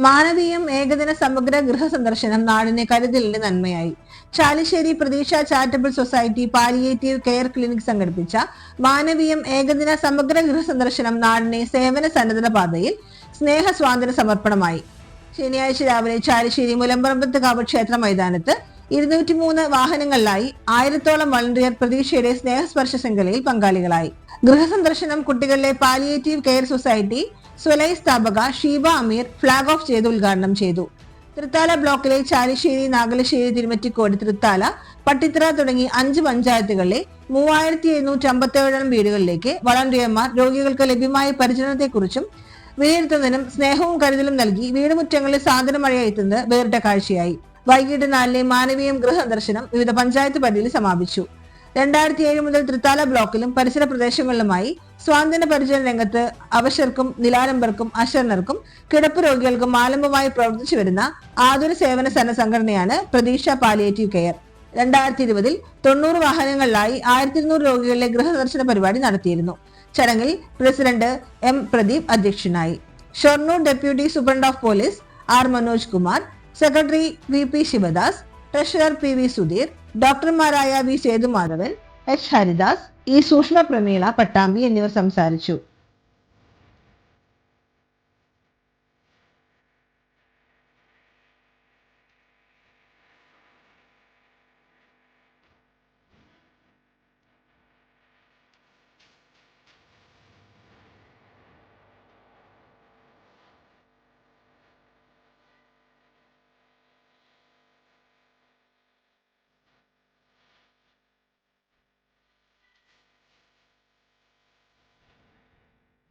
മാനവീയം ഏകദിന സമഗ്ര ഗൃഹ സന്ദർശനം നാടിനെ കരുതലിന്റെ നന്മയായി. ചാലിശ്ശേരി പ്രതീക്ഷ charitable society palliative care clinic സംഘടിപ്പിച്ച മാനവീയം ഏകദിന സമഗ്ര ഗൃഹ സന്ദർശനം നാടിനെ സേവന സന്നദ്ധ പാതയിൽ സ്നേഹ സ്വാതന്ത്ര്യ സമർപ്പണമായി. ശനിയാഴ്ച രാവിലെ ചാലിശ്ശേരി മുലമ്പറമ്പത്തുകാവ് ക്ഷേത്ര മൈതാനത്ത് 203 വാഹനങ്ങളിലായി 1000-ഓളം വളണ്ടിയർ പ്രതീക്ഷയുടെ സ്നേഹസ്പർശ ശൃംഖലയിൽ പങ്കാളികളായി. ഗൃഹസന്ദർശനം കുട്ടികളിലെ പാലിയേറ്റീവ് കെയർ സൊസൈറ്റി സ്വലൈ സ്ഥാപക ഷീബ അമീർ ഫ്ളാഗ് ഓഫ് ചെയ്ത് ഉദ്ഘാടനം ചെയ്തു. തൃത്താല ബ്ലോക്കിലെ ചാലിശ്ശേരി, നാഗലശ്ശേരി, തിരുമറ്റിക്കോട്, തൃത്താല, പട്ടിത്തറ തുടങ്ങി 5 പഞ്ചായത്തുകളിലെ 3757 വീടുകളിലേക്ക് വളണ്ടിയർമാർ രോഗികൾക്ക് ലഭ്യമായ പരിചരണത്തെക്കുറിച്ചും വിലയിരുത്തുന്നതിനും സ്നേഹവും കരുതലും നൽകി വീടുമുറ്റങ്ങളിൽ സാന്ത്വന മഴയായി എത്തുന്നത് വേറിട്ട കാഴ്ചയായി. വൈകിട്ട് 4 മാനവീയം ഗൃഹ സന്ദർശനം വിവിധ പഞ്ചായത്ത് പരിധിയിൽ സമാപിച്ചു. 2007 മുതൽ തൃത്താല ബ്ലോക്കിലും പരിസര പ്രദേശങ്ങളിലുമായി സ്വാതന്ത്ര്യ പരിചരണ രംഗത്ത് അവശർക്കും, നിലാലംബർക്കും, അശരണർക്കും, കിടപ്പ് രോഗികൾക്കും ആലംബമായി പ്രവർത്തിച്ചു വരുന്ന ആതുര സേവന സംഘടനയാണ് പ്രതീക്ഷ പാലിയേറ്റീവ് കെയർ. 2020 90 വാഹനങ്ങളിലായി 1200 രോഗികളിലെ ഗൃഹദർശന പരിപാടി നടത്തിയിരുന്നു. ചടങ്ങിൽ പ്രസിഡന്റ് എം പ്രദീപ് അധ്യക്ഷനായി. Shoranur deputy superintendent of police R Manoj Kumar, secretary V P Sivadas, treasurer P V Sudheer, ഡോക്ടർമാരായ V Sethumadhavan, H Haridas, E Sookshma Prameela Pattambi എന്നിവർ സംസാരിച്ചു.